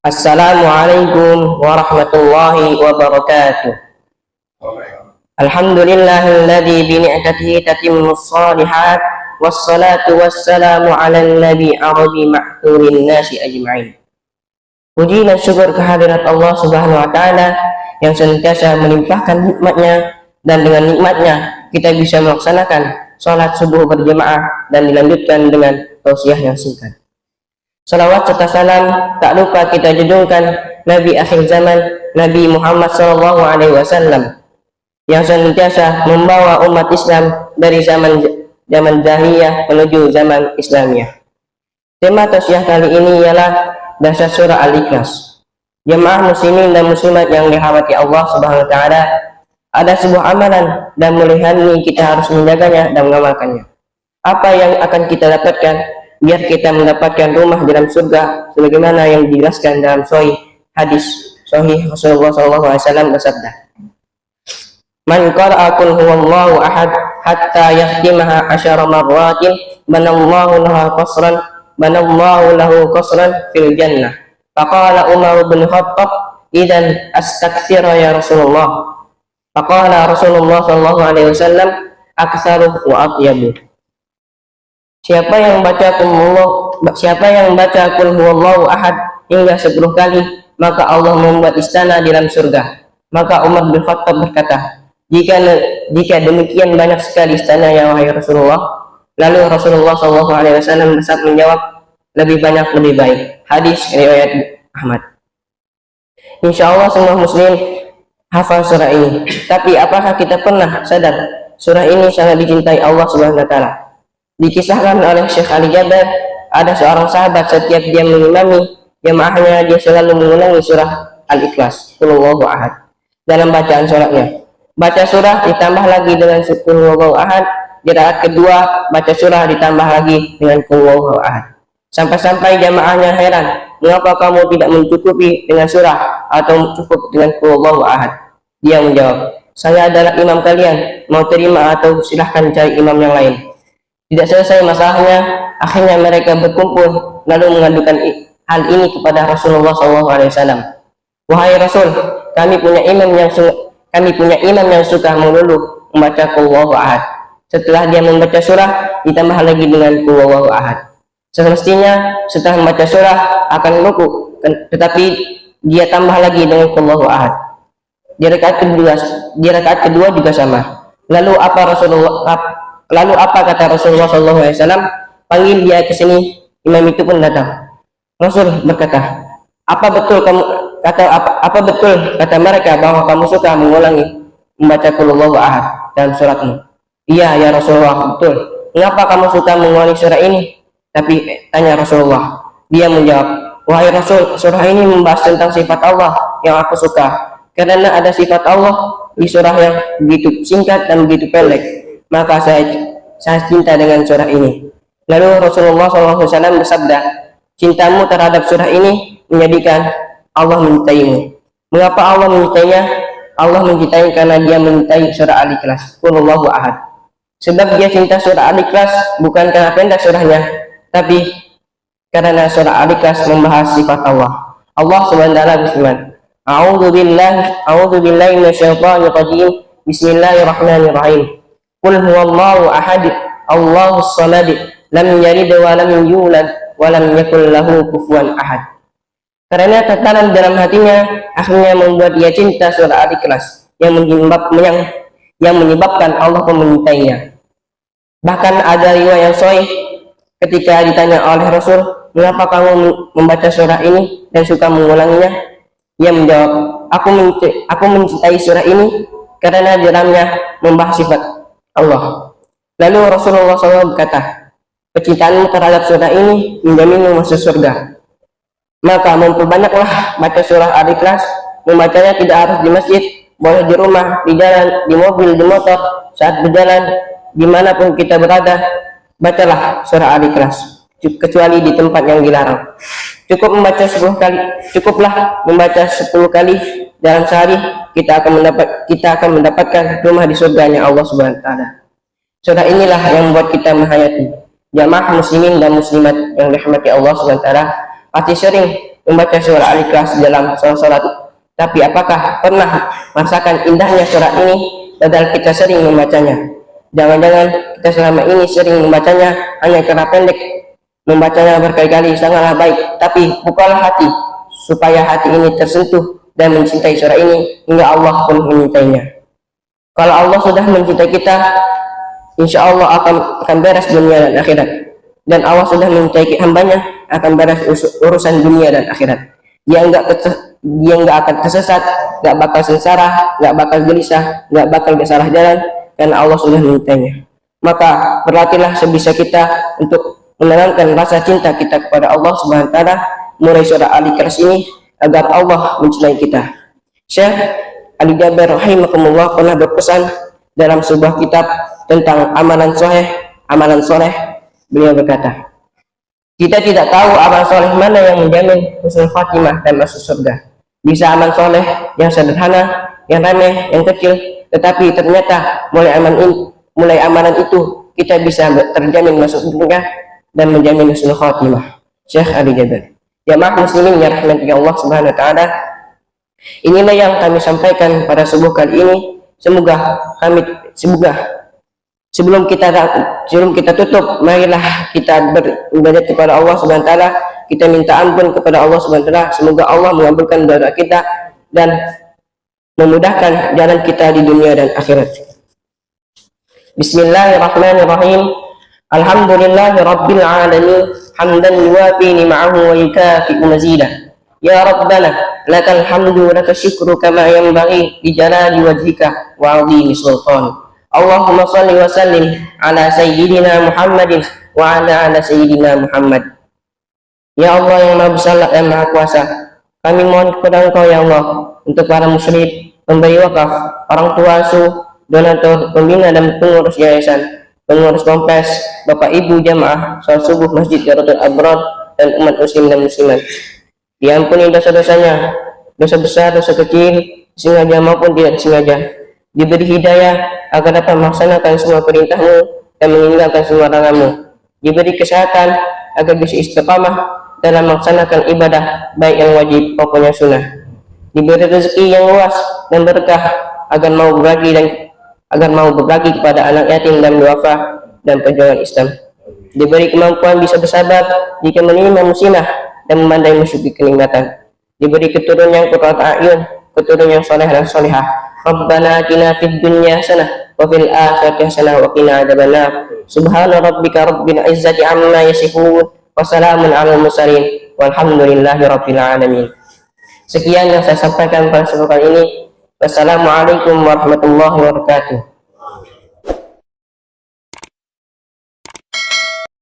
Assalamualaikum warahmatullahi wabarakatuh. Alhamdulillahilladzi bi ni'matihi tatimmus shalihat wassalatu wassalamu 'alan nabi arabi ma'turin nasi ajma'in. Puji dan syukur kehadirat Allah Subhanahu wa taala yang senantiasa melimpahkan nikmatnya, dan dengan nikmatnya kita bisa melaksanakan salat subuh berjamaah dan dilanjutkan dengan tausiah yang singkat. Salawat serta salam tak lupa kita junjungkan Nabi akhir zaman, Nabi Muhammad SAW, yang senantiasa membawa umat Islam dari zaman jahiliyah menuju zaman Islamiyah. Tema tausiah kali ini ialah dasar surah Al-Ikhlas. Jemaah muslimin dan muslimat yang dirahmati Allah Subhanahu wa taala, ada sebuah amalan dan mulihan ini kita harus menjaganya dan mengamalkannya. Apa yang akan kita dapatkan biar kita mendapatkan rumah dalam surga, sebagaimana yang dijelaskan dalam hadis sahih Rasulullah SAW bersabda, "Man qara'a qul huwallahu ahad hatta yahtimaha 10 marratin banallahu lahu qasran fil jannah." Faqala Umar bin Khattab, "Idzan astaktsira ya Rasulullah." Faqala Rasulullah SAW, "Aktsaru wa atyabu." Siapa yang baca qul huwallahu ahad hingga 10 kali, maka Allah membuat istana di dalam surga. Maka Umar bin Khattab berkata, jika demikian banyak sekali istana ya wahai Rasulullah. Lalu Rasulullah SAW menjawab, lebih banyak lebih baik. Hadis riwayat Ahmad. Insya Allah semua muslim hafal surah ini. Tapi apakah kita pernah sadar surah ini sangat dicintai Allah Subhanahu wa taala? Dikisahkan oleh Syekh Ali Jaber, ada seorang sahabat setiap dia mengimami jemaahnya, dia selalu mengulangi surah Al-Ikhlas, Qul huwallahu ahad, dalam bacaan sholatnya. Baca surah ditambah lagi dengan Qul huwallahu ahad, di rakaat kedua baca surah ditambah lagi dengan Qul huwallahu ahad. Sampai-sampai jemaahnya heran, mengapa kamu tidak mencukupi dengan surah atau cukup dengan Qul huwallahu ahad? Dia menjawab, saya adalah imam kalian, mau terima atau silahkan cari imam yang lain. Tidak selesai masalahnya, akhirnya mereka berkumpul lalu mengadukan hal ini kepada Rasulullah SAW. Wahai Rasul, kami punya imam yang suka melulu membaca Qul huwallahu ahad. Setelah dia membaca surah ditambah lagi dengan Qul huwallahu ahad. Semestinya setelah membaca surah akan ruku, tetapi dia tambah lagi dengan Qul huwallahu ahad. Di rakaat kedua juga sama. Lalu apa kata Rasulullah SAW? Panggil dia ke sini. Imam itu pun datang. Rasul berkata, apa betul kata mereka bahwa kamu suka mengulangi membaca Qul huwallahu ahad dalam suratmu? Iya ya Rasulullah, betul. Mengapa kamu suka mengulangi surah ini? Tapi tanya Rasulullah. Dia menjawab, wahai Rasul, surah ini membahas tentang sifat Allah yang aku suka. Karena ada sifat Allah di surah yang begitu singkat dan begitu pendek, maka saya cinta dengan surah ini. Lalu Rasulullah SAW bersabda, cintamu terhadap surah ini menjadikan Allah mencintaimu. Mengapa Allah mencintainya? Allah mencintai karena dia mencintai surah Al-Ikhlas, Qul huwallahu ahad. Sebab dia cinta surah Al-Ikhlas bukan karena pendek surahnya, tapi karena surah Al-Ikhlas membahas sifat Allah. Allah Subhanahu wa taala berfirman, A'udzu billahi minasyaitonir rajim. Bismillahirrahmanirrahim. Qul huwallahu ahad, Allahus samad, lam yalid wa lam yulad wa lam yakul lahu kufuwan ahad. Karena tertanam dalam hatinya, akhirnya membuat dia cinta surah Al-Ikhlas yang menyebabkan Allah pun mencintainya. Bahkan ada riwayat yang sahih ketika ditanya oleh Rasul, mengapa kamu membaca surah ini dan suka mengulanginya? Ia menjawab, aku mencintai surah ini karena di dalamnya membahas sifat Allah. Lalu Rasulullah SAW berkata, kecintaanmu terhadap surah ini menjaminmu masuk surga. Maka memperbanyaklah baca surah Al-Ikhlas. Membacanya tidak harus di masjid, boleh di rumah, di jalan, di mobil, di motor, saat berjalan, dimanapun kita berada, bacalah surah Al-Ikhlas, kecuali di tempat yang dilarang. Cukuplah membaca 10 kali dalam sehari, kita akan mendapatkan rumah di surganya Allah Subhanahu wa taala. Surah inilah yang membuat kita menghayati. Jamaah muslimin dan muslimat yang dirahmati Allah Subhanahu wa taala pasti sering membaca surah Al-Ikhlas dalam salat. Tapi apakah pernah merasakan indahnya surah ini padahal kita sering membacanya? Jangan-jangan kita selama ini sering membacanya hanya karena pendek, membacanya berkali-kali sangatlah baik, tapi bukalah hati supaya hati ini tersentuh dan mencintai surah ini hingga Allah pun mencintainya. Kalau Allah sudah mencintai kita, insya Allah akan beres dunia dan akhirat. Dan Allah sudah mencintai hambanya, akan beres urusan dunia dan akhirat. Dia enggak akan tersesat, enggak bakal sengsara, enggak bakal gelisah, enggak bakal salah jalan, karena Allah sudah mencintainya. Maka berlatihlah sebisa kita untuk menanamkan rasa cinta kita kepada Allah Subhanahu wa taala mulai surah Al-Ikhlas ini agar Allah mencintai kita. Syekh Ali Jaber rahimahumullah pernah berpesan dalam sebuah kitab tentang amalan soleh. Beliau berkata, kita tidak tahu amal soleh mana yang menjamin husnul khatimah dan masuk surga. Bisa amal soleh yang sederhana, yang remeh, yang kecil, tetapi ternyata mulai amalan itu kita bisa terjamin masuk surga dan menjamin husnul khatimah. Syekh Ali Jaber. Jamaah muslimin yang rahmati Allah Subhanahu wa taala, inilah yang kami sampaikan pada subuh kali ini. Semoga sebelum kita tutup, marilah kita beribadah kepada Allah Subhanahu wa taala. Kita minta ampun kepada Allah Subhanahu wa taala. Semoga Allah mengabulkan doa kita dan memudahkan jalan kita di dunia dan akhirat. Bismillahirrahmanirrahim. Alhamdulillahi rabbil alamin, hamdan yuwafi ni'amahu wa yukafi'u mazidah. Ya Rabbana, lakal hamdu wa lakal syukru kama yanbaghi li jalali wajhika wa 'azimi sultanik. Allahumma shalli wa sallim ala sayyidina Muhammadin wa ala sayyidina Muhammad. Ya Allah yang Maha Besar dan Maha Kuasa, kami mohon kepada Engkau ya Allah untuk para musyrik, pemberi wakaf, orang tua asuh, donatur, pembina dan pengurus yayasan, pengurus kompes, Bapak Ibu jamaah salat subuh Masjid Darul Abrar dan umat muslim dan muslimat. Diampuni dosa-dosanya, dosa besar, dosa kecil, sengaja maupun tidak sengaja. Diberi hidayah agar dapat melaksanakan semua perintah-Mu dan meninggalkan semua larangan-Mu. Diberi kesehatan agar bisa istiqamah dalam melaksanakan ibadah baik yang wajib maupun yang sunnah. Diberi rezeki yang luas dan berkah agar mau berbagi kepada anak yatim dan duafa dan perjuangan Islam. Diberi kemampuan bisa bersabar jika menerima musibah dan memandai musyrik kenikmatan. Diberi keturunan yang qurrat a'yun, keturunan yang saleh dan salihah. Rabbana atina fid dunya hasanah wa fil akhirati hasanah wa qina adzabannar. Subhana rabbika rabbil izzati amma yasifun wa salamun alal mursalin walhamdulillahi rabbil alamin. Sekian yang saya sampaikan pada kesempatan ini. Wassalamualaikum warahmatullahi wabarakatuh.